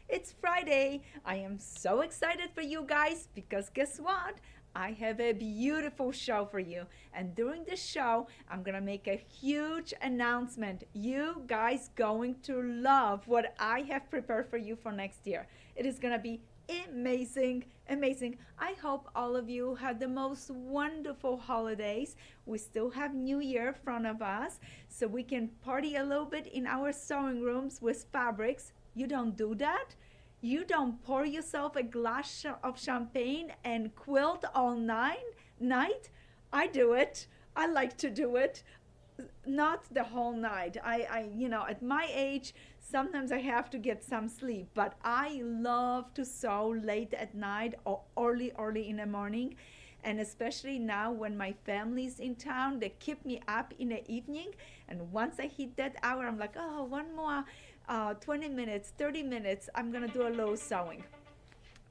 It's Friday. I am so excited for you guys because guess what? I have a beautiful show for you. And during the show, I'm going to make a huge announcement. You guys going to love what I have prepared for you for next year. It is going to be amazing, amazing. I hope all of you had the most wonderful holidays. We still have New Year in front of us, so we can party a little bit in our sewing rooms with fabrics. You don't do that? You don't pour yourself a glass of champagne and quilt all night? I do it. I like to do it. Not the whole night. At my age, sometimes I have to get some sleep, but I love to sew late at night or early in the morning. And especially now when my family's in town, they keep me up in the evening. And once I hit that hour, I'm like, oh, one more 20 minutes, 30 minutes, I'm gonna do a little sewing.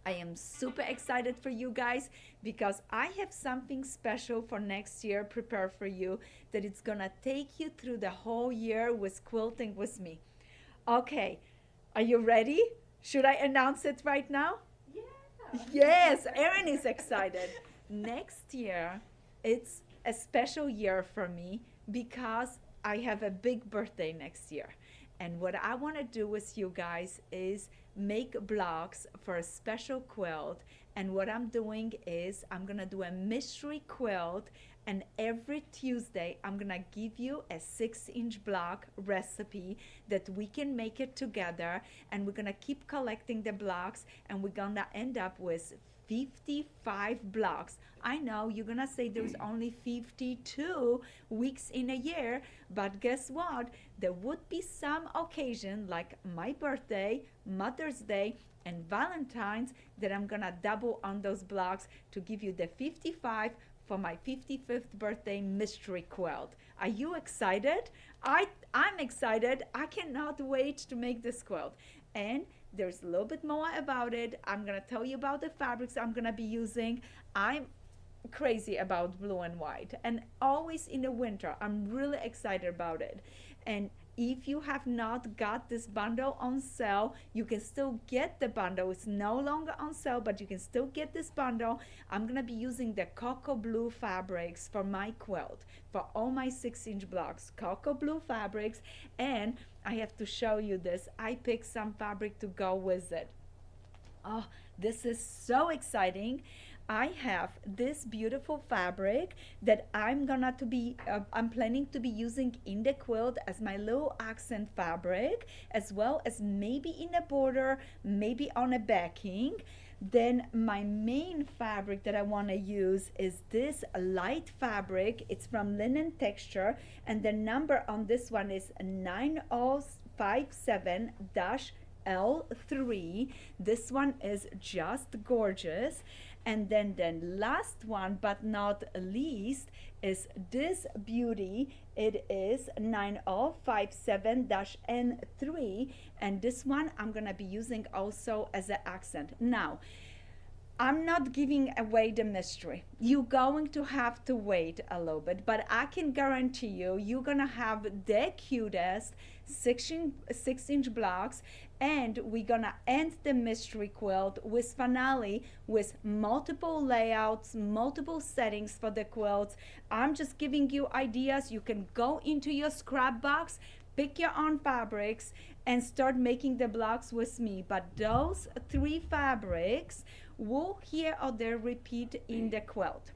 I am super excited for you guys because I have something special for next year prepared for you that it's gonna take you through the whole year with quilting with me. Okay, are you ready? Should I announce it right now? Yes, Erin is excited. Next year, it's a special year for me because I have a big birthday next year. And what I want to do with you guys is make blocks for a special quilt. And what I'm doing is I'm going to do a mystery quilt. And every Tuesday, I'm going to give you a 6-inch block recipe that we can make it together. And we're going to keep collecting the blocks. And we're going to end up with 55 blocks. I know you're gonna say there's only 52 weeks in a year, but guess what? There would be some occasion like my birthday, Mother's Day, and Valentine's that I'm gonna double on those blocks to give you the 55 for my 55th birthday mystery quilt. Are you excited? I'm excited. I cannot wait to make this quilt. And there's a little bit more about it. I'm gonna tell you about the fabrics I'm gonna be using. I'm crazy about blue and white, and always in the winter I'm really excited about it. And if you have not got this bundle on sale, you can still get the bundle. It's no longer on sale, but you can still get this bundle. I'm gonna be using the cocoa blue fabrics for my quilt, for all my 6-inch blocks, cocoa blue fabrics. And I have to show you this. I picked some fabric to go with it. Oh, this is so exciting. I have this beautiful fabric that I'm planning to be using in the quilt as my little accent fabric, as well as maybe in a border, maybe on a backing. Then my main fabric that I want to use is this light fabric. It's from Linen Texture, and the number on this one is 9057-L3. This one is just gorgeous. And then the last one but not least is this beauty. It is 9057-N3, and this one I'm gonna be using also as an accent. Now, I'm not giving away the mystery. You're going to have to wait a little bit, but I can guarantee you, you're gonna have the cutest 6-inch blocks, and we're gonna end the mystery quilt with finale with multiple layouts, multiple settings for the quilts. I'm just giving you ideas. You can go into your scrap box, pick your own fabrics, and start making the blocks with me. But those 3 fabrics will here or there repeat in the quilt.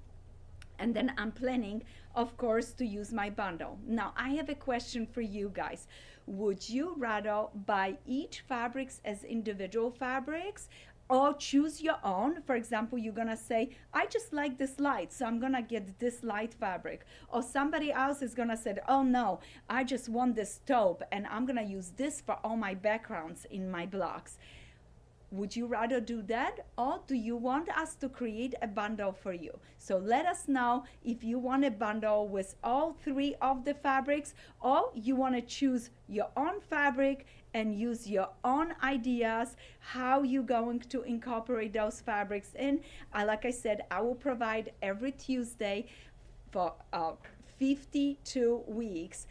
And then I'm planning, of course, to use my bundle. Now, I have a question for you guys. Would you rather buy each fabrics as individual fabrics or choose your own? For example, you're gonna say, I just like this light, so I'm gonna get this light fabric. Or somebody else is gonna say, oh no, I just want this taupe and I'm gonna use this for all my backgrounds in my blocks. Would you rather do that, or do you want us to create a bundle for you? So let us know if you want a bundle with all 3 of the fabrics, or you want to choose your own fabric and use your own ideas how you're going to incorporate those fabrics in. Like I said, I will provide every Tuesday for 52 weeks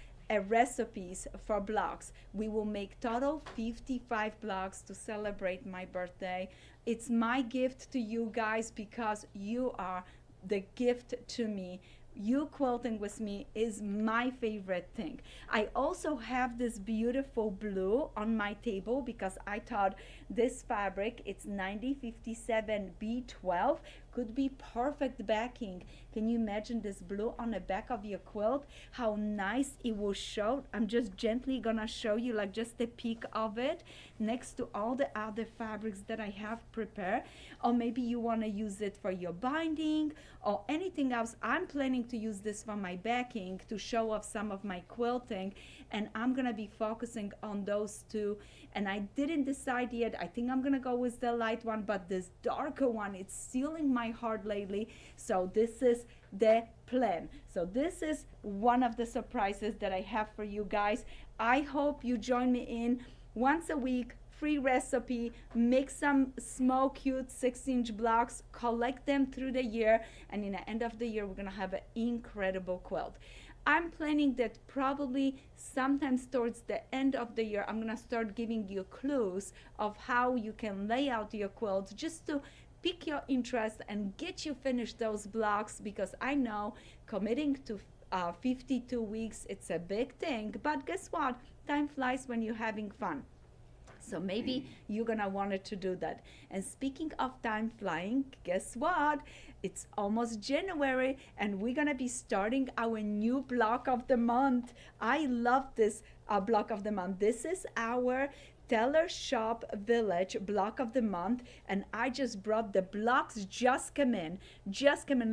recipes for blocks. We will make total 55 blocks to celebrate my birthday. It's my gift to you guys because you are the gift to me. You quilting with me is my favorite thing. I also have this beautiful blue on my table because I thought this fabric, it's 9057B12, could be perfect backing. Can you imagine this blue on the back of your quilt? How nice it will show. I'm just gently gonna show you like just a peek of it next to all the other fabrics that I have prepared. Or maybe you wanna use it for your binding or anything else. I'm planning to use this for my backing to show off some of my quilting, and I'm gonna be focusing on those two. And I didn't decide yet. I think I'm gonna go with the light one, but this darker one, it's stealing my heart lately. So this is the plan. So this is one of the surprises that I have for you guys. I hope you join me in once a week. Free recipe, make some small cute 6-inch blocks, collect them through the year, and in the end of the year we're gonna have an incredible quilt. I'm planning that probably sometimes towards the end of the year I'm gonna start giving you clues of how you can lay out your quilts just to pique your interest and get you finished those blocks, because I know committing to 52 weeks, it's a big thing, but guess what? Time flies when you're having fun. So maybe you're gonna want to do that. And speaking of time flying, guess what? It's almost January and we're gonna be starting our new block of the month. I love this block of the month. This is our Tailor Shop Village block of the month, and I just brought the blocks. Just come in,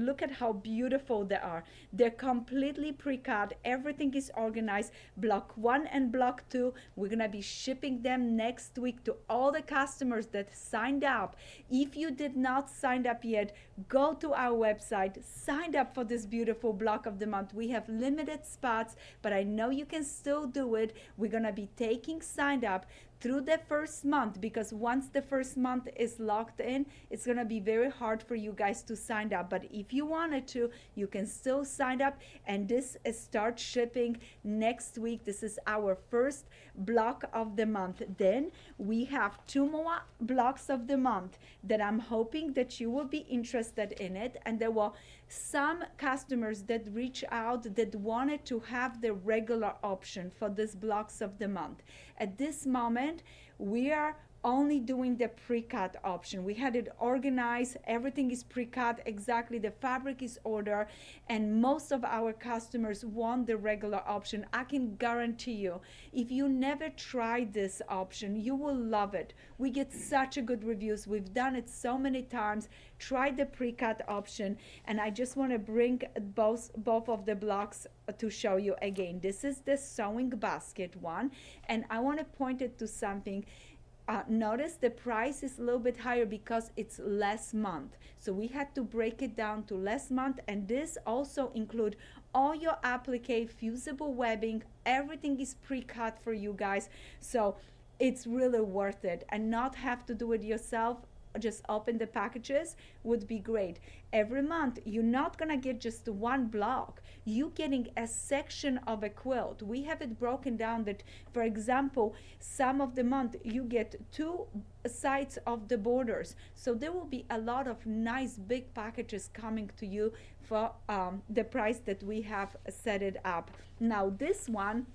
look at how beautiful they are. They're completely pre-cut, everything is organized. Block 1 and block 2, we're gonna be shipping them next week to all the customers that signed up. If you did not sign up yet, go to our website, sign up for this beautiful block of the month. We have limited spots, but I know you can still do it. We're gonna be taking signed up through the first month, because once the first month is locked in, it's gonna be very hard for you guys to sign up. But if you wanted to, you can still sign up, and this starts shipping next week. This is our first block of the month. Then we have 2 more blocks of the month that I'm hoping that you will be interested in it. And there were some customers that reached out that wanted to have the regular option for these blocks of the month. At this moment, we are only doing the pre-cut option. We had it organized, everything is pre-cut exactly, the fabric is ordered, and most of our customers want the regular option. I can guarantee you, if you never tried this option, you will love it. We get such a good reviews. We've done it so many times. Try the pre-cut option, and I just want to bring both of the blocks to show you again. This is the sewing basket one, and I want to point it to something. Notice the price is a little bit higher because it's last month. So we had to break it down to last month, and this also include all your applique, fusible webbing, everything is pre-cut for you guys. So it's really worth it, and not have to do it yourself. Just open the packages would be great. Every month you're not gonna get just one block, you getting a section of a quilt. We have it broken down that, for example, some of the month you get 2 sides of the borders, so there will be a lot of nice big packages coming to you for the price that we have set it up. Now this one,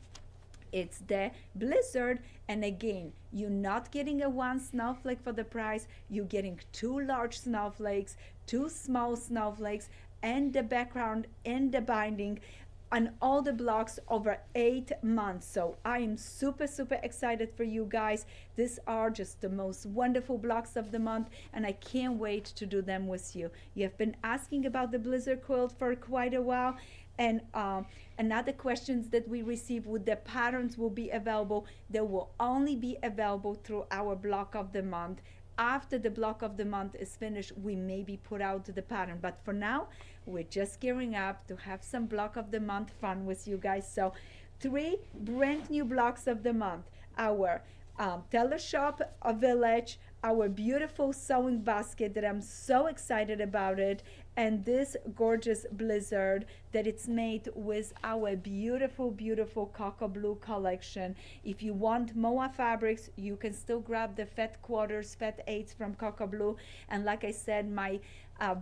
it's the Blizzard, and again, you're not getting a 1 snowflake for the price, you're getting 2 large snowflakes, 2 small snowflakes, and the background and the binding, and all the blocks over 8 months. So I am super excited for you guys. These are just the most wonderful blocks of the month, and I can't wait to do them with you. You have been asking about the Blizzard quilt for quite a while, and another questions that we receive with the patterns will be available. They will only be available through our block of the month. After the block of the month is finished, we maybe put out the pattern, but for now we're just gearing up to have some block of the month fun with you guys. So 3 brand new blocks of the month: our Tailor Shop Village, our beautiful sewing basket that I'm so excited about it, and this gorgeous blizzard that it's made with our beautiful, beautiful cocoa blue collection. If you want MOA fabrics, you can still grab the fat quarters, fat eighths from cocoa blue. And like I said, my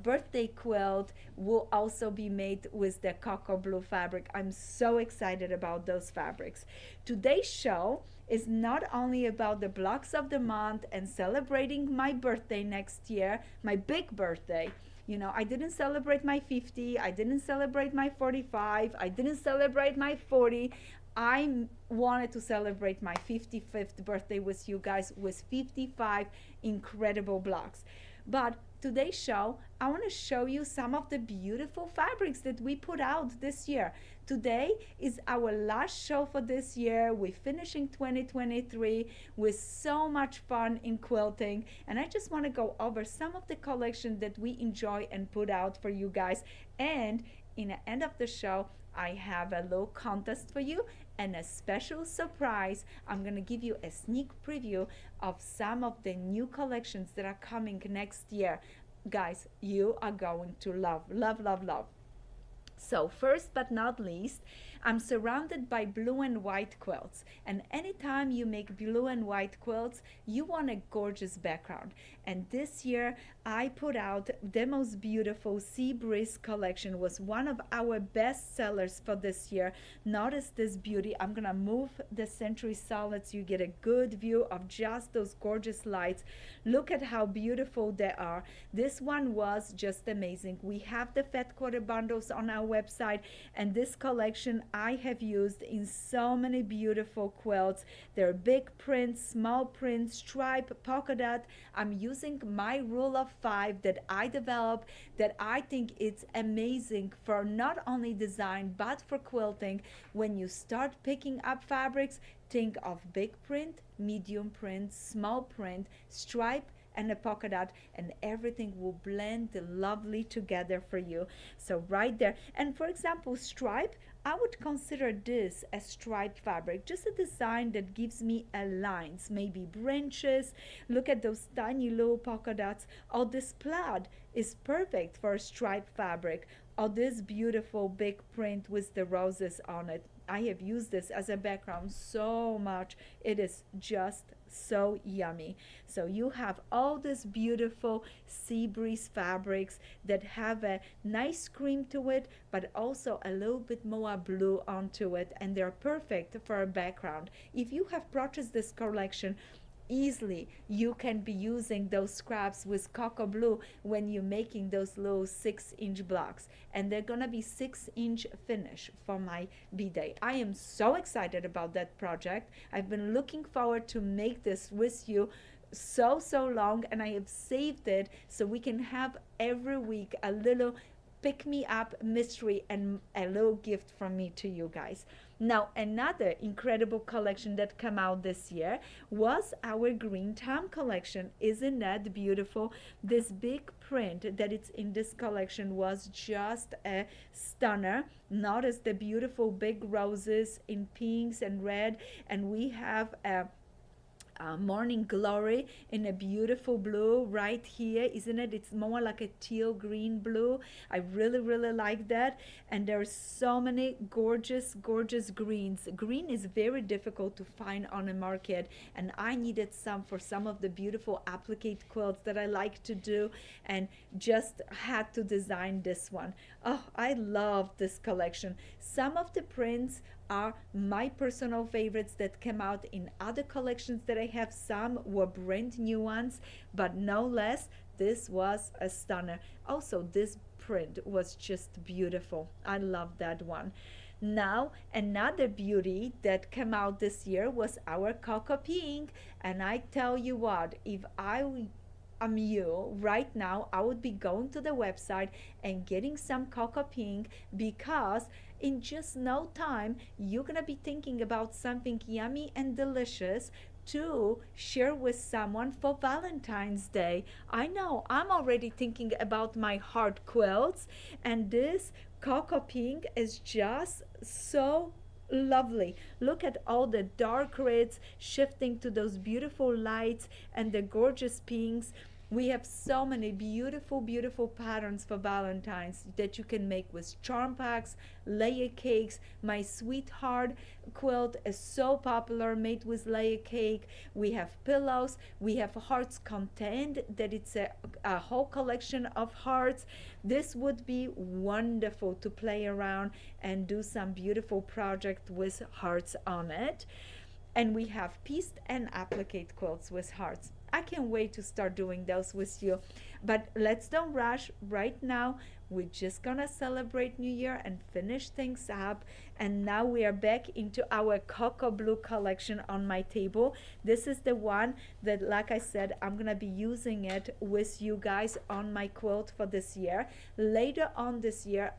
birthday quilt will also be made with the cocoa blue fabric. I'm so excited about those fabrics. Today's show is not only about the blocks of the month and celebrating my birthday next year, my big birthday. You know, I didn't celebrate my 50, I didn't celebrate my 45, I didn't celebrate my 40. I wanted to celebrate my 55th birthday with you guys with 55 incredible blocks. But today's show, I want to show you some of the beautiful fabrics that we put out this year. Today is our last show for this year. We're finishing 2023 with so much fun in quilting. And I just want to go over some of the collection that we enjoy and put out for you guys. And in the end of the show, I have a little contest for you and a special surprise. I'm going to give you a sneak preview of some of the new collections that are coming next year. Guys, you are going to love, love, love, love. So first but not least, I'm surrounded by blue and white quilts. And anytime you make blue and white quilts, you want a gorgeous background. And this year, I put out the most beautiful Sea Breeze collection. Was one of our best sellers for this year. Notice this beauty. I'm gonna move the Century Solid so you get a good view of just those gorgeous lights. Look at how beautiful they are. This one was just amazing. We have the fat quarter bundles on our website, and this collection I have used in so many beautiful quilts. They're big prints, small prints, stripe, polka dot. I'm using my rule of 5 that I developed, that I think it's amazing for not only design but for quilting. When you start picking up fabrics, think of big print, medium print, small print, stripe, and a polka dot, and everything will blend lovely together for you. So right there, and for example, stripe, I would consider this a stripe fabric, just a design that gives me a lines, maybe branches. Look at those tiny little polka dots. Or this plaid is perfect for a stripe fabric. Or this beautiful big print with the roses on it. I have used this as a background so much. It is just so yummy. So you have all these beautiful Sea Breeze fabrics that have a nice cream to it, but also a little bit more blue onto it, and they're perfect for a background. If you have purchased this collection, easily you can be using those scraps with cocoa blue when you're making those little 6-inch blocks, and they're gonna be 6-inch finish for my b-day. I am so excited about that project. I've been looking forward to make this with you so long, and I have saved it so we can have every week a little pick me up mystery and a little gift from me to you guys. Now, another incredible collection that came out this year was our Green Time collection. Isn't that beautiful? This big print that it's in this collection was just a stunner. Notice the beautiful big roses in pinks and red, and we have a Morning Glory in a beautiful blue right here, isn't it? It's more like a teal green blue. I really like that. And there's so many gorgeous greens. Green is very difficult to find on the market, and I needed some for some of the beautiful applique quilts that I like to do, and just had to design this one. Oh, I love this collection. Some of the prints are my personal favorites that came out in other collections that I have. Some were brand new ones, but no less, this was a stunner. Also, this print was just beautiful. I love that one. Now, another beauty that came out this year was our Cocoa Pink, and I tell you what, if I'm you right now, I would be going to the website and getting some Cocoa Pink, because in just no time you're gonna be thinking about something yummy and delicious to share with someone for Valentine's Day. I know I'm already thinking about my heart quilts, and this Cocoa Pink is just so lovely. Look at all the dark reds shifting to those beautiful lights and the gorgeous pinks. We have so many beautiful, beautiful patterns for Valentine's that you can make with charm packs, layer cakes. My sweetheart quilt is so popular, made with layer cake. We have pillows. We have hearts contained, that it's a whole collection of hearts. This would be wonderful to play around and do some beautiful project with hearts on it. And we have pieced and applique quilts with hearts. I can't wait to start doing those with you. But let's don't rush right now. We're just gonna celebrate New Year and finish things up. And now we are back into our cocoa blue collection on my table. This is the one that, like I said, I'm gonna be using it with you guys on my quilt for this year. Later on this year,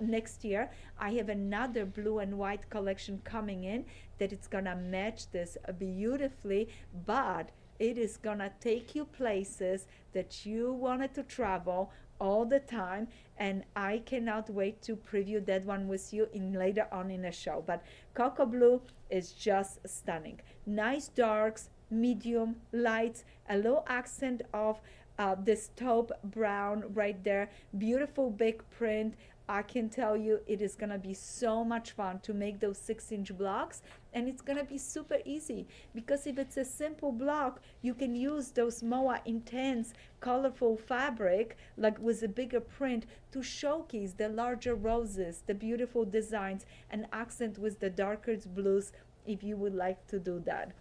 next year, I have another blue and white collection coming in that it's gonna match this beautifully, but it is gonna take you places that you wanted to travel all the time, and I cannot wait to preview that one with you in later on in the show. But cocoa blue is just stunning. Nice darks, medium, lights, a little accent of this taupe brown right there. Beautiful big print. I can tell you it is gonna be so much fun to make those 6-inch blocks, and it's gonna be super easy because if it's a simple block, you can use those more intense, colorful fabric, like with a bigger print, to showcase the larger roses, the beautiful designs, and accent with the darker blues if you would like to do that.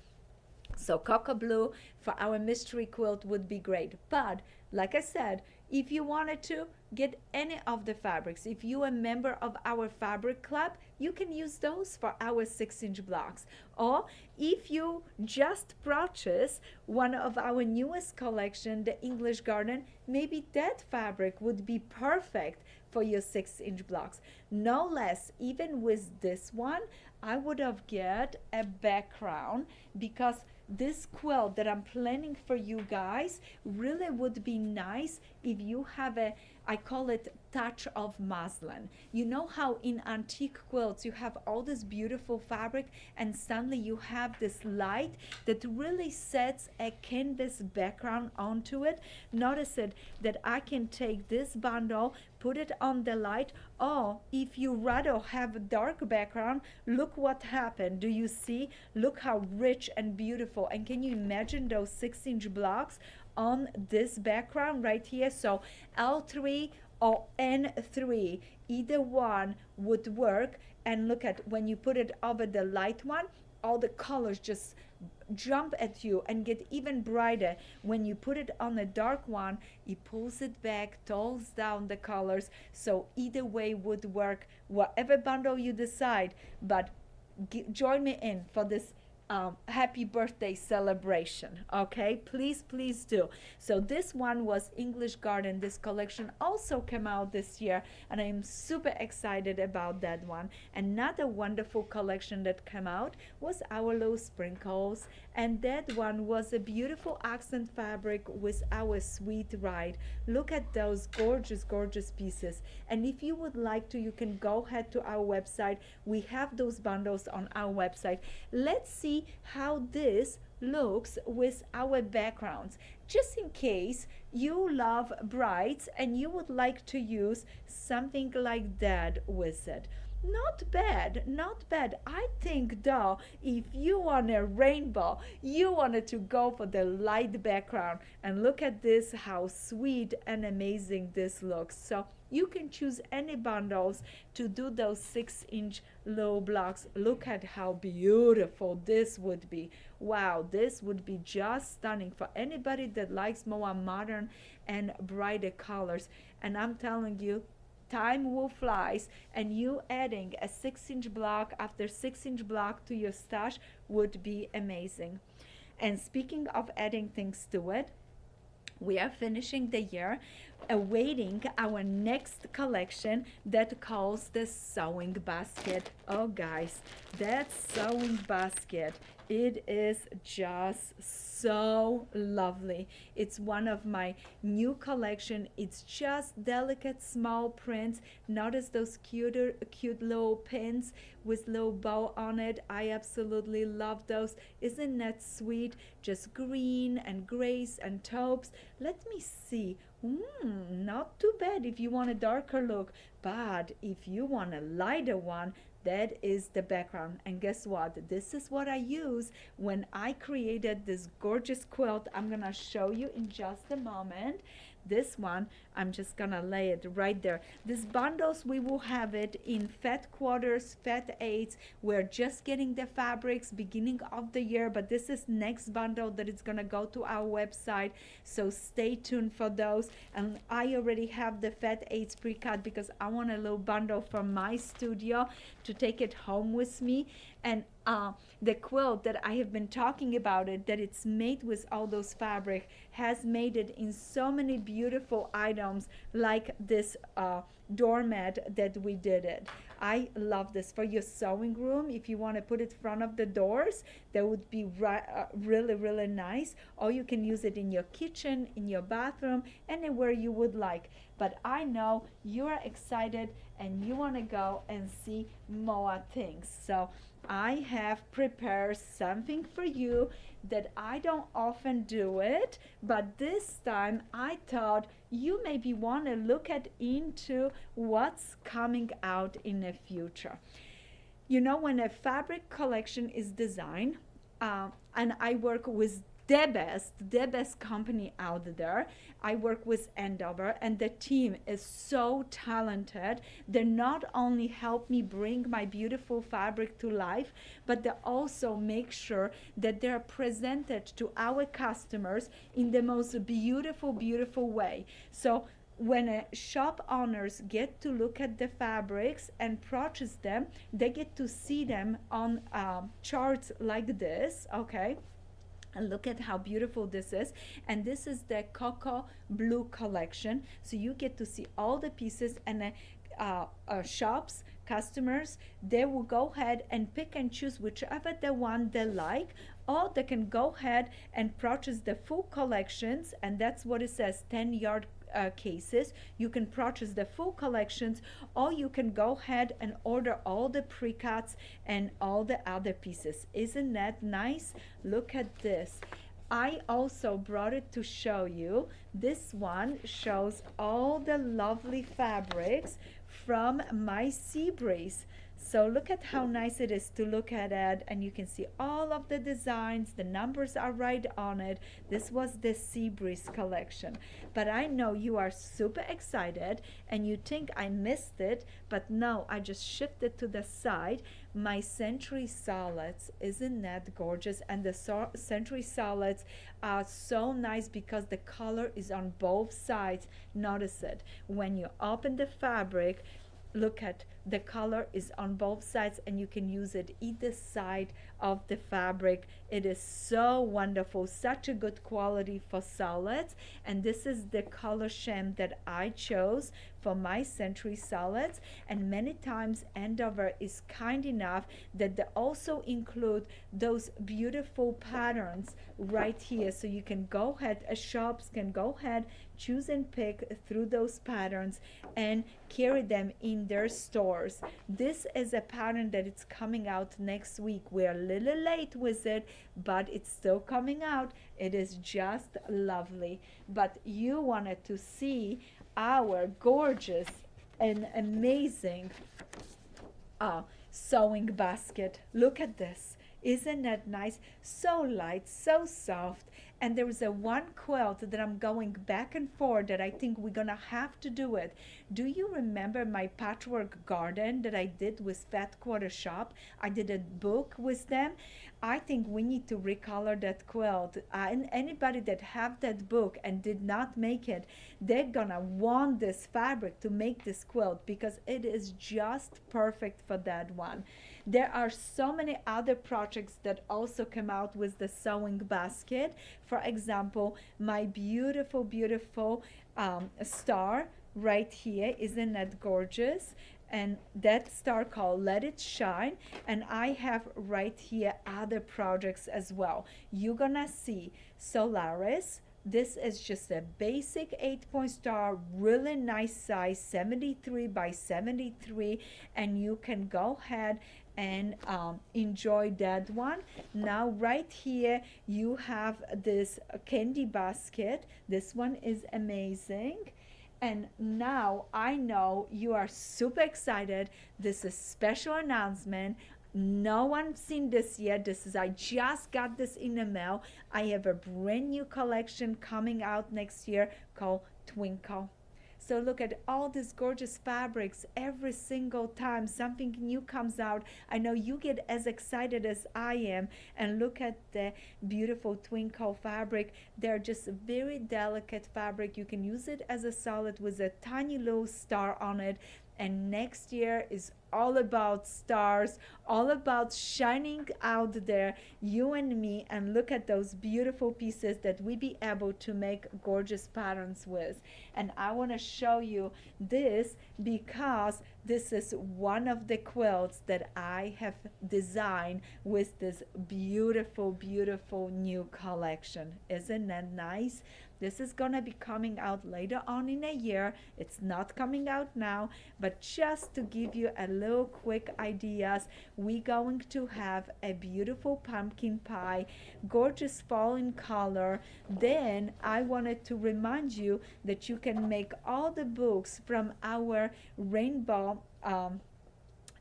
So cocoa blue for our mystery quilt would be great. But like I said, if you wanted to get any of the fabrics, if you're a member of our fabric club, you can use those for our 6-inch blocks. Or if you just purchase one of our newest collection, the English Garden, maybe that fabric would be perfect for your 6-inch blocks. No less, even with this one, I would have get a background because this quilt that I'm planning for you guys really would be nice if you have a, I call it touch of muslin. You know how in antique quilts you have all this beautiful fabric and suddenly you have this light that really sets a canvas background onto it. Notice it that I can take this bundle, put it on the light, or if you rather have a dark background, look what happened. Do you see? Look how rich and beautiful. And can you imagine those 6-inch blocks on this background right here? So L3 or N3, either one would work. And look at when you put it over the light one, all the colors just jump at you and get even brighter. When you put it on a dark one, it pulls it back, tones down the colors. So either way would work, whatever bundle you decide. But join me in for this happy birthday celebration. Okay, please do. So this one was English Garden. This collection also came out this year, and I am super excited about that one. Another wonderful collection that came out was Our Little Sprinkles, and that one was a beautiful accent fabric with our sweet ride. Look at those gorgeous pieces. And if you would like to, you can go ahead to our website. We have those bundles on our website. Let's see how this looks with our backgrounds, just in case you love brights and you would like to use something like that with it. Not bad, not bad. I think though, if you want a rainbow, you wanted to go for the light background. And look at this, how sweet and amazing this looks. So you can choose any bundles to do those 6-inch low blocks. Look at how beautiful this would be. Wow, this would be just stunning for anybody that likes more modern and brighter colors. And I'm telling you, time will flies, and you adding a 6-inch block after 6-inch block to your stash would be amazing. And speaking of adding things to it, we are finishing the year awaiting our next collection that calls the sewing basket. Oh guys, that sewing basket, it is just so lovely. It's one of my new collection. It's just delicate small prints. Notice those cute little pins with little bow on it. I absolutely love those. Isn't that sweet? Just green and grays and taupes. Let me see. Not too bad if you want a darker look, but if you want a lighter one, that is the background. And guess what? This is what I use when I created this gorgeous quilt. I'm gonna show you in just a moment. This one, I'm just gonna lay it right there. These bundles, we will have it in fat quarters, fat eighths. We're just getting the fabrics beginning of the year, but this is next bundle that is gonna go to our website, so stay tuned for those. And I already have the fat eighths pre-cut because I want a little bundle from my studio to take it home with me. And the quilt that I have been talking about it, that it's made with all those fabric, has made it in so many beautiful items like this doormat that we did it. I love this for your sewing room. If you want to put it in front of the doors, that would be really nice. Or you can use it in your kitchen, in your bathroom, anywhere you would like. But I know you are excited and you want to go and see more things. So I have prepared something for you that I don't often do it, but this time I thought you maybe want to look at into what's coming out in the future. You know, when a fabric collection is designed, and I work with the best company out there. I work with Andover, and the team is so talented. They not only help me bring my beautiful fabric to life, but they also make sure that they're presented to our customers in the most beautiful way. So when shop owners get to look at the fabrics and purchase them, they get to see them on charts like this, okay? And look at how beautiful this is. And this is the cocoa blue collection. So you get to see all the pieces, and shops, customers, they will go ahead and pick and choose whichever the one they like, or they can go ahead and purchase the full collections. And that's what it says, 10-yard cases. You can purchase the full collections, or you can go ahead and order all the pre-cuts and all the other pieces. Isn't that nice? Look at this. I also brought it to show you. This one shows all the lovely fabrics from my sea breeze. So look at how nice it is to look at it, and you can see all of the designs. The numbers are right on it. This was the Sea Breeze collection. But I know you are super excited and you think I missed it, but no, I just shifted to the side. My Century Solids, isn't that gorgeous? And the Century Solids are so nice because the color is on both sides. Notice it. When you open the fabric, look at the color is on both sides, and you can use it either side of the fabric. It is so wonderful, such a good quality for solids. And this is the color sham that I chose for my Century Solids. And many times Andover is kind enough that they also include those beautiful patterns right here, so you can go ahead, shops can go ahead, choose and pick through those patterns and carry them in their stores. This is a pattern that it's coming out next week. We're a little late with it, but it's still coming out. It is just lovely. But you wanted to see our gorgeous and amazing sewing basket. Look at this. Isn't that nice? So light, so soft. And there is a one quilt that I'm going back and forth that I think we're gonna have to do it. Do you remember my patchwork garden that I did with Fat Quarter Shop? I did a book with them. I think we need to recolor that quilt. And anybody that have that book and did not make it, they're gonna want this fabric to make this quilt because it is just perfect for that one. There are so many other projects that also come out with the sewing basket. For example, my beautiful, beautiful star right here. Isn't that gorgeous? And that star called Let It Shine. And I have right here other projects as well. You're gonna see Solaris. This is just a basic 8-point star, really nice size, 73 by 73, and you can go ahead and enjoy that one. Now right here you have this candy basket. This one is amazing. And now I know you are super excited. This is special announcement. No one's seen this yet. I just got this in the mail. I have a brand new collection coming out next year called Twinkle. So look at all these gorgeous fabrics. Every single time something new comes out, I know you get as excited as I am. And look at the beautiful Twinkle fabric. They're just very delicate fabric. You can use it as a solid with a tiny little star on it. And next year is all about stars, all about shining out there, you and me, and look at those beautiful pieces that we be able to make gorgeous patterns with. And I want to show you this because this is one of the quilts that I have designed with this beautiful, beautiful new collection. Isn't that nice? This is gonna be coming out later on in a year. It's not coming out now, but just to give you a little quick ideas, we're going to have a beautiful pumpkin pie, gorgeous fall in color. Then I wanted to remind you that you can make all the books from our rainbow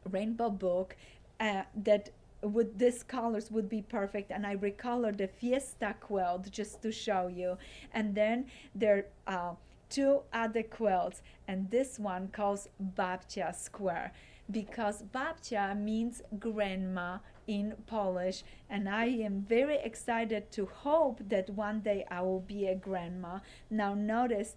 book that with these colors would be perfect. And I recolored the Fiesta quilt just to show you. And then there are two other quilts, and this one calls Babcia Square because Babcia means grandma in Polish, and I am very excited to hope that one day I will be a grandma. Now notice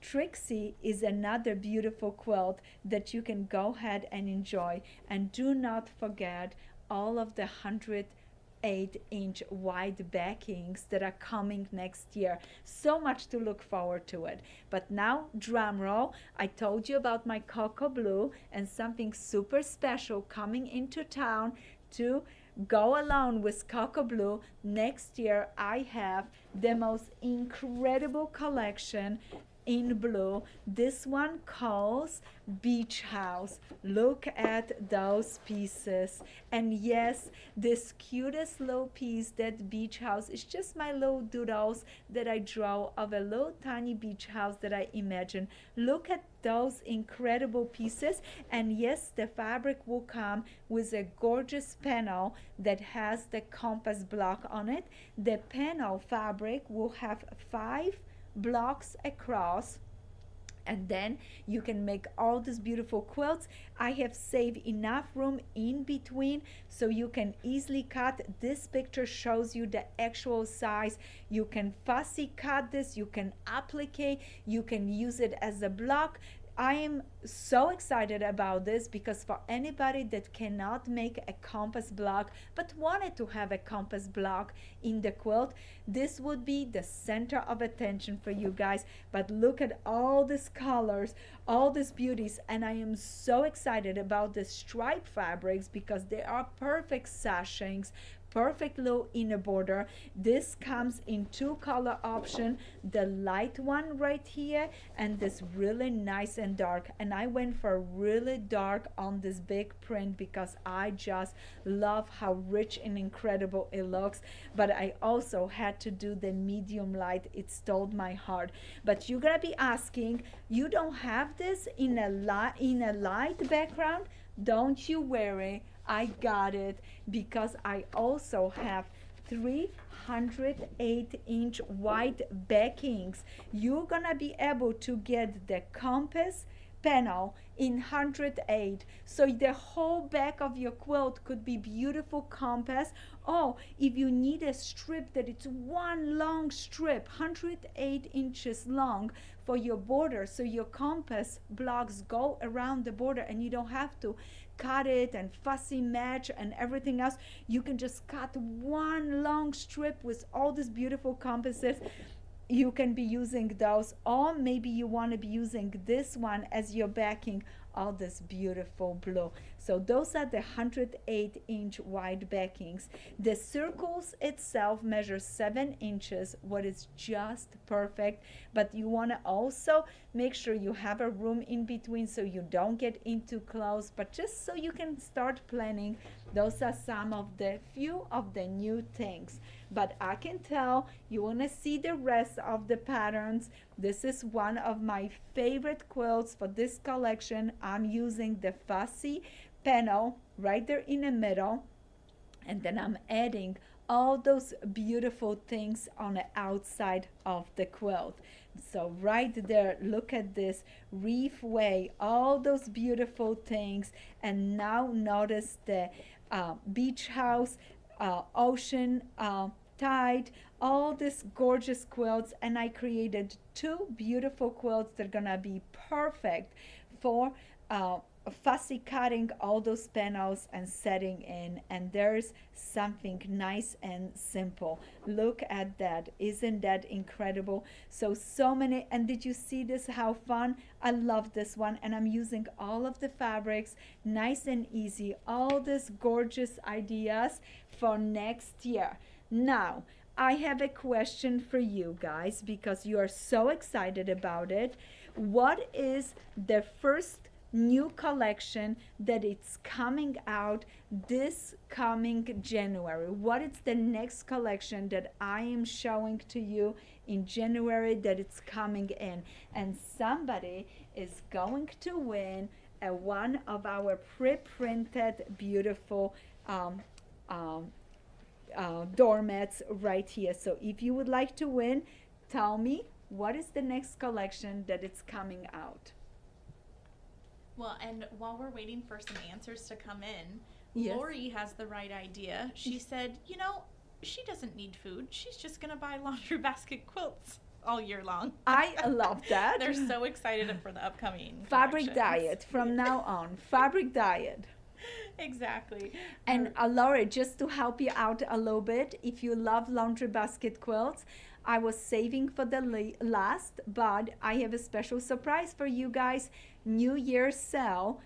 Trixie is another beautiful quilt that you can go ahead and enjoy. And do not forget all of the 108-inch wide backings that are coming next year. So much to look forward to it. But now, drum roll, I told you about my Cocoa Blue and something super special coming into town to go along with Cocoa Blue. Next year, I have the most incredible collection in blue. This one calls Beach House. Look at those pieces. And yes, this cutest little piece, that beach house, is just my little doodles that I draw of a little tiny beach house that I imagine. Look at those incredible pieces. And yes, the fabric will come with a gorgeous panel that has the compass block on it. The panel fabric will have 5 blocks across, and then you can make all these beautiful quilts. I have saved enough room in between so you can easily cut. This picture shows you the actual size. You can fussy cut this, you can applique, you can use it as a block. I am so excited about this because for anybody that cannot make a compass block but wanted to have a compass block in the quilt, this would be the center of attention for you guys. But look at all these colors, all these beauties, and I am so excited about the stripe fabrics because they are perfect sashings, perfect little inner border. This comes in 2 color option, the light one right here and this really nice and dark. And I went for really dark on this big print because I just love how rich and incredible it looks. But I also had to do the medium light. It stole my heart. But you're gonna be asking, you don't have this in a light background? Don't you worry, I got it, because I also have 308-inch wide backings. You're gonna be able to get the compass panel in 108, so the whole back of your quilt could be beautiful compass. Oh, if you need a strip that it's one long strip 108 inches long for your border, so your compass blocks go around the border and you don't have to cut it and fussy match and everything else. You can just cut one long strip with all these beautiful compasses. You can be using those, or maybe you want to be using this one as your backing, all this beautiful blue. So those are the 108-inch wide backings. The circles itself measure 7 inches, what is just perfect, but you want to also make sure you have a room in between so you don't get in too close, but just so you can start planning. Those are some of the few of the new things. But I can tell you want to see the rest of the patterns. This is one of my favorite quilts for this collection. I'm using the fussy panel right there in the middle, and then I'm adding all those beautiful things on the outside of the quilt. So right there, look at this reef way, all those beautiful things. And now notice the beach house, ocean, tide, all these gorgeous quilts. And I created 2 beautiful quilts that are gonna be perfect for fussy cutting all those panels and setting in. And there's something nice and simple. Look at that. Isn't that incredible? So many. And did you see this, how fun? I love this one, and I'm using all of the fabrics, nice and easy, all these gorgeous ideas for next year. Now I have a question for you guys, because you are so excited about it. What is the first new collection that it's coming out this coming January? What is the next collection that I am showing to you in January that it's coming in? And somebody is going to win one of our pre-printed beautiful doormats right here. So if you would like to win, tell me what is the next collection that it's coming out. Well, and while we're waiting for some answers to come in, Yes. Lori has the right idea. She said, she doesn't need food. She's just going to buy laundry basket quilts all year long. I love that. They're so excited for the upcoming fabric collections. diet from now on. Fabric diet. Exactly. And Laura, just to help you out a little bit, if you love laundry basket quilts, I was saving for the last, but I have a special surprise for you guys. New Year's sale.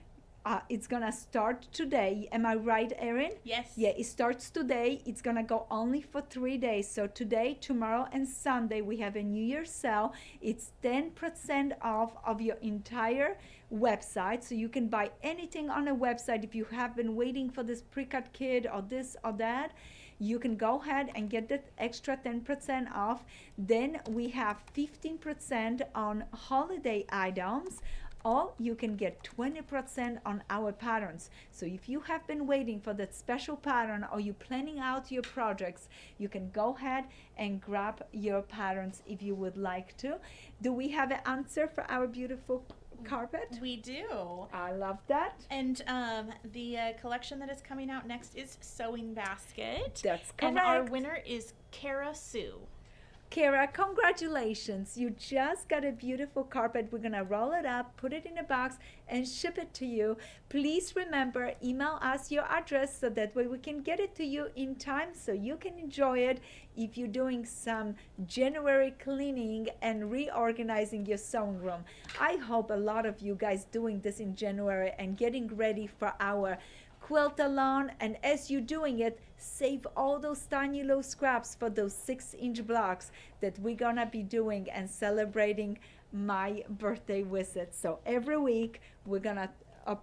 It's gonna start today. Am I right, Erin? Yes. Yeah, it starts today. It's gonna go only for 3 days. So today, tomorrow, and Sunday we have a New Year's sale. It's 10% off of your entire website. So you can buy anything on a website. If you have been waiting for this pre-cut kit or this or that, you can go ahead and get that extra 10% off. Then we have 15% on holiday items, or you can get 20% on our patterns. So if you have been waiting for that special pattern, or you're planning out your projects, you can go ahead and grab your patterns if you would like to. Do we have an answer for our beautiful carpet? We do. I love that. And the collection that is coming out next is Sewing Basket. That's correct. And our winner is Kara Sue. Kara, congratulations. You just got a beautiful carpet. We're going to roll it up, put it in a box, and ship it to you. Please remember, email us your address so that way we can get it to you in time so you can enjoy it if you're doing some January cleaning and reorganizing your sewing room. I hope a lot of you guys doing this in January and getting ready for our quilt-a-thon, and as you're doing it, save all those tiny little scraps for those 6-inch blocks that we're gonna be doing and celebrating my birthday with it. So every week we're gonna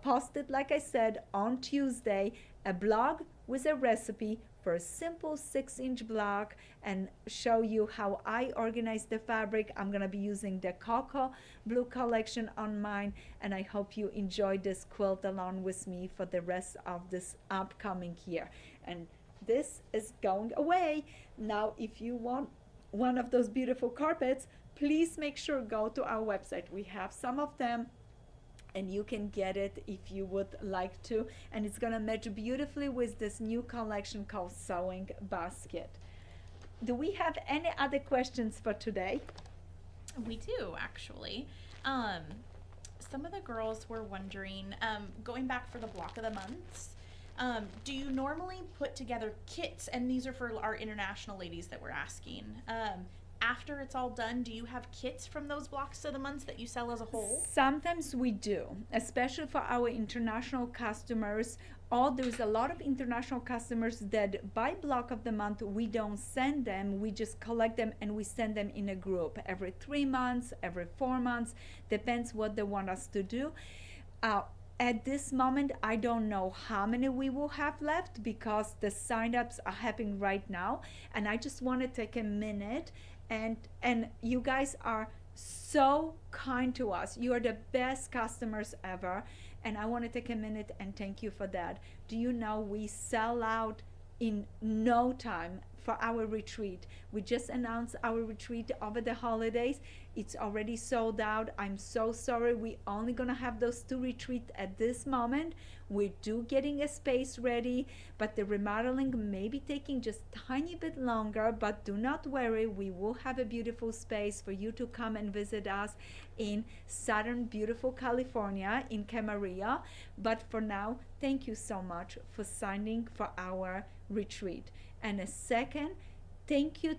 post it, like I said, on Tuesday, a blog with a recipe for a simple 6-inch block, and show you how I organize the fabric. I'm gonna be using the Cocoa Blue collection on mine, and I hope you enjoy this quilt along with me for the rest of this upcoming year. And this is going away. Now, if you want one of those beautiful carpets, please make sure go to our website. We have some of them and you can get it if you would like to, and it's gonna match beautifully with this new collection called Sewing Basket. Do we have any other questions for today? We do, actually. Um, some of the girls were wondering, going back for the block of the months, do you normally put together kits? And these are for our international ladies that were asking. After it's all done, do you have kits from those blocks of the months that you sell as a whole? Sometimes we do, especially for our international customers. Or there's a lot of international customers that by block of the month we don't send them, we just collect them and we send them in a group every 3 months, every 4 months, depends what they want us to do. At this moment, I don't know how many we will have left because the signups are happening right now, and I just want to take a minute, and you guys are so kind to us. You are the best customers ever, and I want to take a minute and thank you for that. Do you know we sell out in no time for our retreat? We just announced our retreat over the holidays. It's already sold out. I'm so sorry. We only gonna have those 2 retreats at this moment. We're getting a space ready, but the remodeling may be taking just tiny bit longer, but do not worry. We will have a beautiful space for you to come and visit us in southern beautiful California in Camarillo. But for now, thank you so much for signing for our retreat. And a second, thank you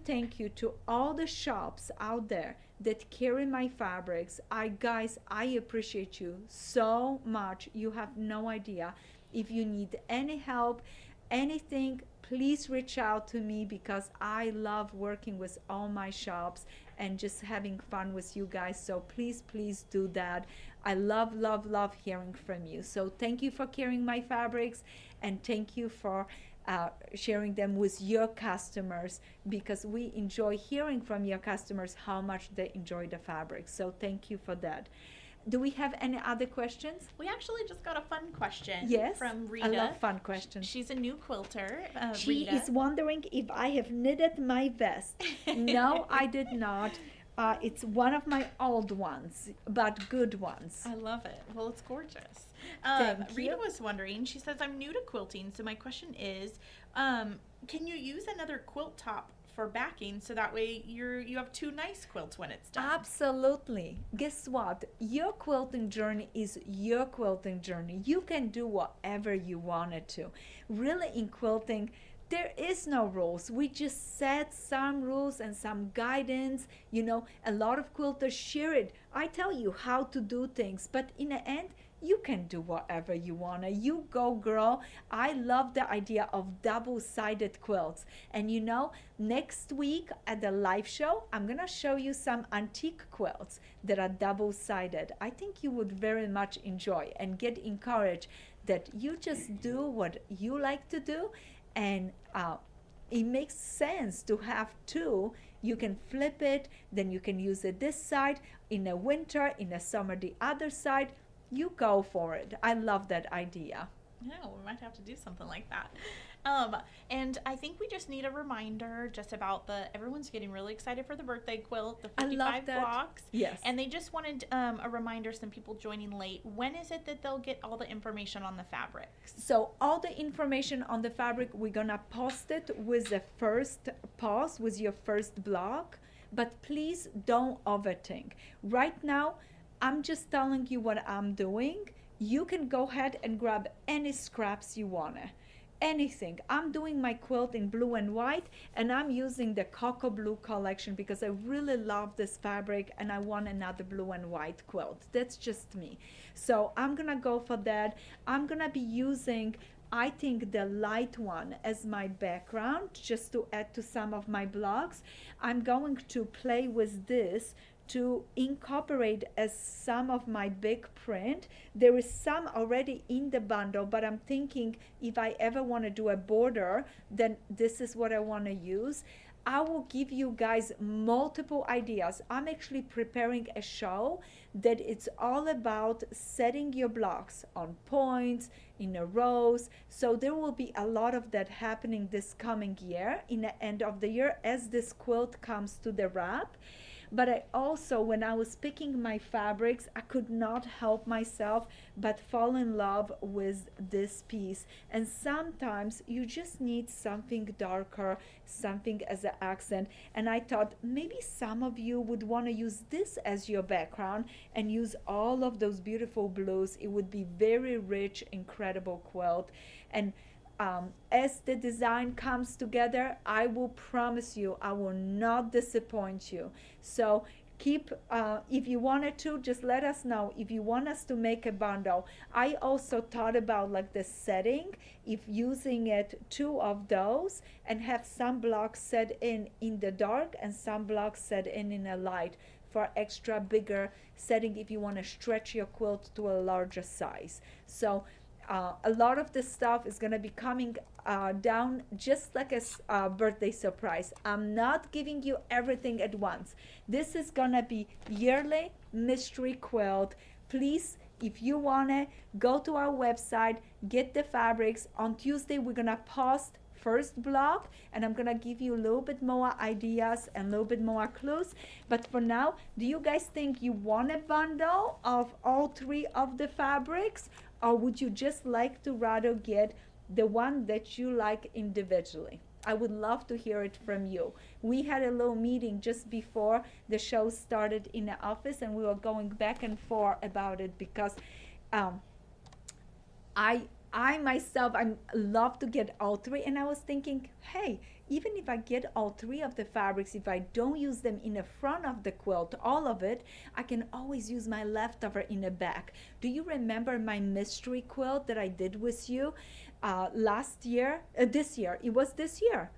to all the shops out there that carry my fabrics. Guys, I appreciate you so much. You have no idea. If you need any help, anything, please reach out to me because I love working with all my shops and just having fun with you guys. So please do that. I love hearing from you. So thank you for carrying my fabrics, and thank you for sharing them with your customers, because we enjoy hearing from your customers how much they enjoy the fabric. So thank you for that. Do we have any other questions? We actually just got a fun question from Rita. I love fun questions. She's a new quilter. She Rita is wondering if I have knitted my vest. No, I did not. It's one of my old ones, but good ones. I love it. Well, it's gorgeous. Thank Rita you. was wondering, she says, I'm new to quilting, so my question is, can you use another quilt top for backing so that way you have 2 nice quilts when it's done? Absolutely. Guess what? Your quilting journey is your quilting journey. You can do whatever you wanted to. Really, in quilting, there is no rules. We just set some rules and some guidance. You know, a lot of quilters share it. I tell you how to do things, but in the end, you can do whatever you wanna. You go, girl. I love the idea of double-sided quilts. And you know, next week at the live show, I'm gonna show you some antique quilts that are double-sided. I think you would very much enjoy and get encouraged that you just do what you like to do, and it makes sense to have 2. You can flip it, then you can use it this side in the winter, in the summer the other side. You go for it. I love that idea. Yeah, we might have to do something like that. And I think we just need a reminder just about everyone's getting really excited for the birthday quilt, the 55 I love that. blocks. Yes. And they just wanted a reminder, some people joining late. When is it that they'll get all the information on the fabrics? So all the information on the fabric, we're gonna post it with the first post, with your first block. But please don't overthink. Right now, I'm just telling you what I'm doing. You can go ahead and grab any scraps you wanna. Anything. I'm doing my quilt in blue and white, and I'm using the Cocoa Blue collection because I really love this fabric and I want another blue and white quilt. That's just me. So I'm gonna go for that. I'm gonna be using, I think, the light one as my background just to add to some of my blocks. I'm going to play with this to incorporate as some of my big print. There is some already in the bundle, but I'm thinking if I ever want to do a border, then this is what I want to use. I will give you guys multiple ideas. I'm actually preparing a show that it's all about setting your blocks on points, in a rows. So there will be a lot of that happening this coming year, in the end of the year, as this quilt comes to the wrap. But I also, when I was picking my fabrics, I could not help myself but fall in love with this piece. And sometimes you just need something darker, something as an accent. And I thought maybe some of you would want to use this as your background and use all of those beautiful blues. It would be very rich, incredible quilt. And as the design comes together, I will promise you I will not disappoint you. So keep, if you wanted to, just let us know if you want us to make a bundle. I also thought about like the setting, if using it two of those and have some blocks set in the dark and some blocks set in a light for extra bigger setting if you want to stretch your quilt to a larger size. So a lot of this stuff is going to be coming down just like a birthday surprise. I'm not giving you everything at once. This is going to be yearly mystery quilt. Please, if you want to, go to our website, get the fabrics. On Tuesday, we're going to post first block, and I'm gonna give you a little bit more ideas and a little bit more clues. But for now, do you guys think you want a bundle of all three of the fabrics, or would you just like to rather get the one that you like individually? I would love to hear it from you. We had a little meeting just before the show started in the office, and we were going back and forth about it because I myself, I love to get all three, and I was thinking, hey, even if I get all three of the fabrics, if I don't use them in the front of the quilt, all of it, I can always use my leftover in the back. Do you remember my mystery quilt that I did with you last year? This year, it was this year.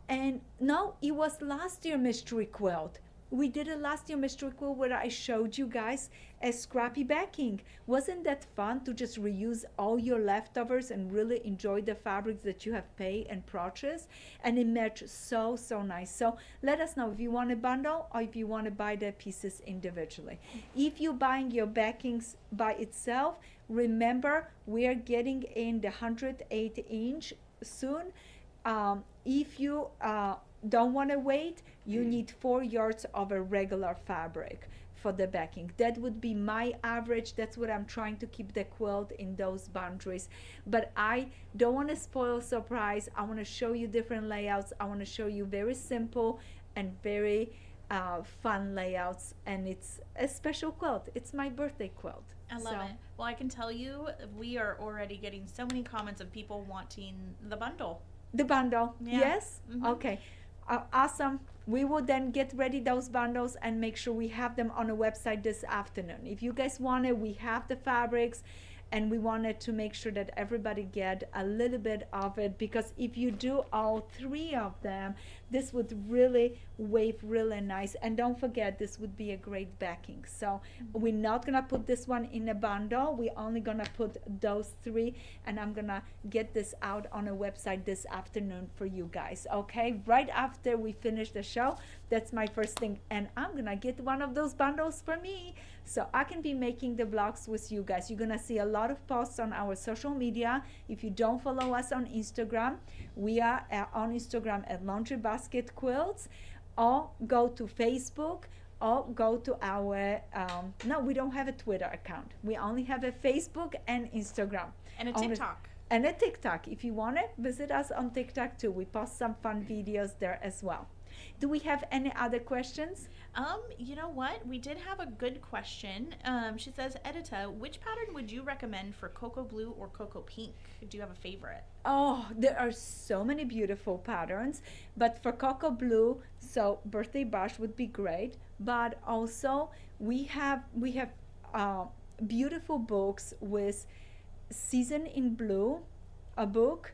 And no, it was last year mystery quilt. We did a last year mystery quilt where I showed you guys a scrappy backing. Wasn't that fun to just reuse all your leftovers and really enjoy the fabrics that you have paid and purchased? And it matched so nice. So let us know if you want a bundle or if you want to buy the pieces individually. If you're buying your backings by itself, remember we are getting in the 108 inch soon. If you don't want to wait, you need 4 yards of a regular fabric for the backing. That would be my average. That's what I'm trying to keep the quilt in those boundaries. But I don't want to spoil surprise. I want to show you different layouts. I want to show you very simple and very fun layouts. And it's a special quilt. It's my birthday quilt. I love it. Well, I can tell you we are already getting so many comments of people wanting the bundle. The bundle, Yeah. yes? Mhm. Okay. Awesome. We will then get ready those bundles and make sure we have them on the website this afternoon. If you guys want it, we have the fabrics, and we wanted to make sure that everybody get a little bit of it, because if you do all three of them, this would really wave really nice. And don't forget, this would be a great backing. So we're not gonna put this one in a bundle. We're only gonna put those three, and I'm gonna get this out on a website this afternoon for you guys. Okay, right after we finish the show, that's my first thing, and I'm gonna get one of those bundles for me so I can be making the vlogs with you guys. You're gonna see a lot of posts on our social media. If you don't follow us on Instagram, we are on Instagram at Laundry Basket Quilts, or go to Facebook, or go to our no, we don't have a Twitter account. We only have a Facebook and Instagram And a TikTok. and a TikTok. If you want it, visit us on TikTok too. We post some fun videos there as well. Do we have any other questions? You know what? We did have a good question. She says, Edyta, which pattern would you recommend for cocoa blue or cocoa pink? Do you have a favorite? Oh, there are so many beautiful patterns, but for cocoa blue, so birthday bash would be great. But also we have beautiful books with Season in Blue, a book,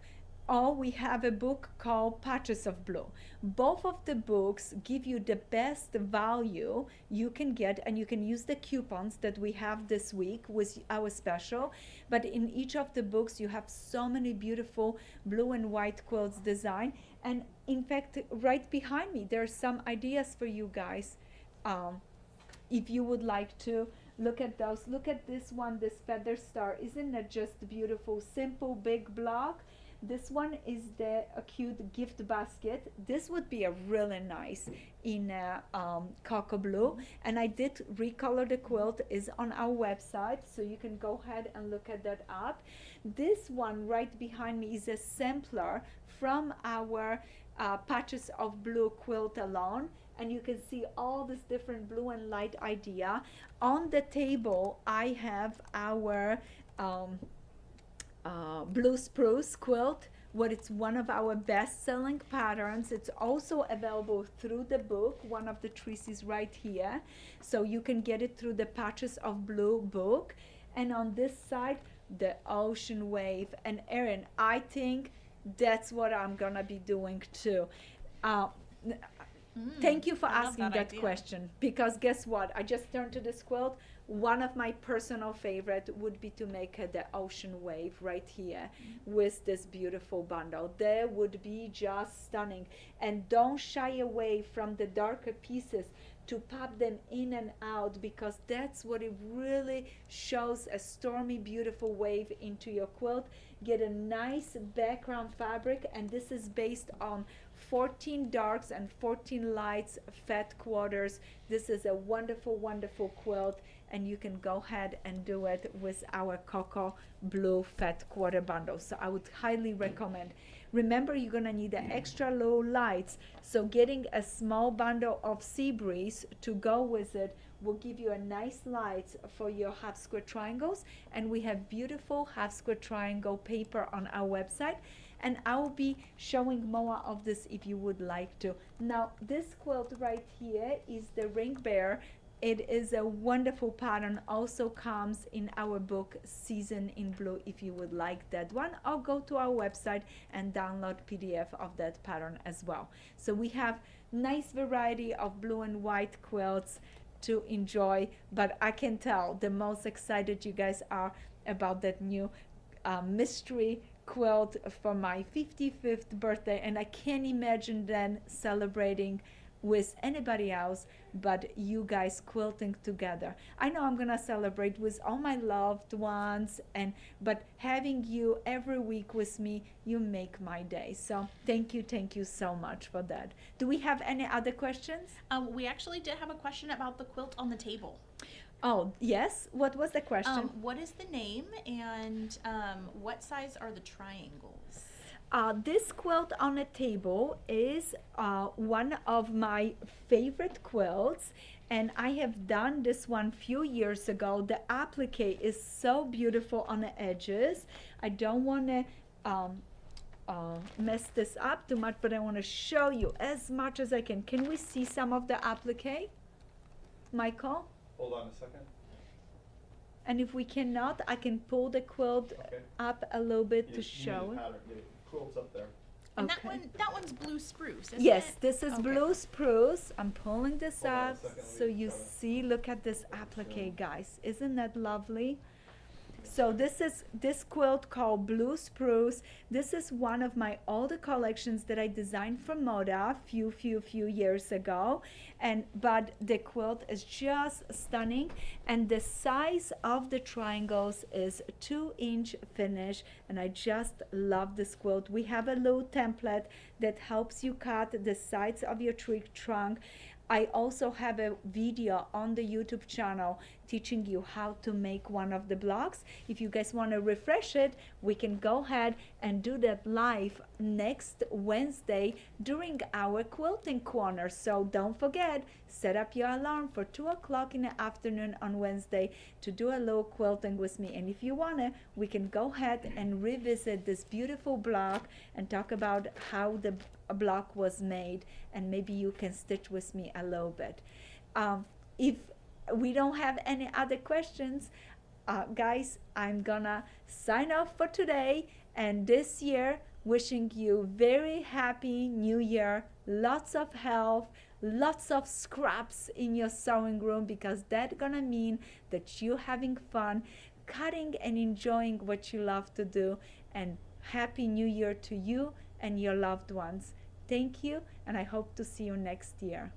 or we have a book called Patches of Blue. Both of the books give you the best value you can get, and you can use the coupons that we have this week with our special. But in each of the books, you have so many beautiful blue and white quilts design. And in fact, right behind me, there are some ideas for you guys. If you would like to look at those, look at this one, this feather star. Isn't that just beautiful? Simple, big block. This one is a cute gift basket. This would be a really nice in cocoa blue. And I did recolor the quilt, is on our website, so you can go ahead and look at that up. This one right behind me is a sampler from our Patches of Blue quilt alone, and you can see all this different blue and light idea. On the table I have our blue spruce quilt, what it's one of our best-selling patterns. It's also available through the book. One of the trees is right here, so you can get it through the Patches of Blue book. And on this side, the ocean wave. And Erin, I think that's what I'm gonna be doing too. Thank you for I love asking that that idea. question, because guess what? I just turned to this quilt. One of my personal favorite would be to make the ocean wave right here with this beautiful bundle. That would be just stunning. And don't shy away from the darker pieces to pop them in and out, because that's what it really shows a stormy, beautiful wave into your quilt. Get a nice background fabric, and this is based on 14 darks and 14 lights fat quarters. This is a wonderful, wonderful quilt, and you can go ahead and do it with our cocoa blue fat quarter bundle. So I would highly recommend. Remember, you're gonna need the extra low lights, so getting a small bundle of sea breeze to go with it will give you a nice light for your half square triangles. And we have beautiful half square triangle paper on our website, and I will be showing more of this if you would like to. Now this quilt right here is the Ring Bear. It is a wonderful pattern, also comes in our book Season in Blue if you would like that one, or go to our website and download PDF of that pattern as well. So we have nice variety of blue and white quilts to enjoy, but I can tell the most excited you guys are about that new mystery quilt for my 55th birthday, and I can't imagine then celebrating with anybody else but you guys quilting together. I know I'm gonna celebrate with all my loved ones, but having you every week with me, you make my day. So thank you so much for that. Do we have any other questions? We actually did have a question about the quilt on the table. Oh yes, what was the question? What is the name, and what size are the triangles? This quilt on a table is one of my favorite quilts, and I have done this one few years ago. The applique is so beautiful on the edges. I don't want to mess this up too much, but I want to show you as much as I can. Can we see some of the applique, Michael? Hold on a second. And if we cannot, I can pull the quilt Okay. up a little bit to You show need it. a pattern. The quilt's up there. And Okay. that one's blue spruce, isn't Yes, it? this is Okay. blue spruce. I'm pulling this Hold on a up second, let so me you try to- see. Look at this applique, guys. Isn't that lovely? So this is this quilt called Blue Spruce. This is one of my older collections that I designed for Moda few years ago, but the quilt is just stunning, and the size of the triangles is 2-inch finish, and I just love this quilt. We have a little template that helps you cut the sides of your tree trunk. I also have a video on the YouTube channel teaching you how to make one of the blocks. If you guys want to refresh it, we can go ahead and do that live next Wednesday during our quilting corner. So don't forget, set up your alarm for 2 o'clock in the afternoon on Wednesday to do a little quilting with me. And if you want to, we can go ahead and revisit this beautiful block and talk about how the block was made, and maybe you can stitch with me a little bit. If we don't have any other questions, guys, I'm gonna sign off for today, and this year wishing you very happy new year, lots of health, lots of scraps in your sewing room, because that's gonna mean that you're having fun cutting and enjoying what you love to do. And happy new year to you and your loved ones. Thank you, and I hope to see you next year.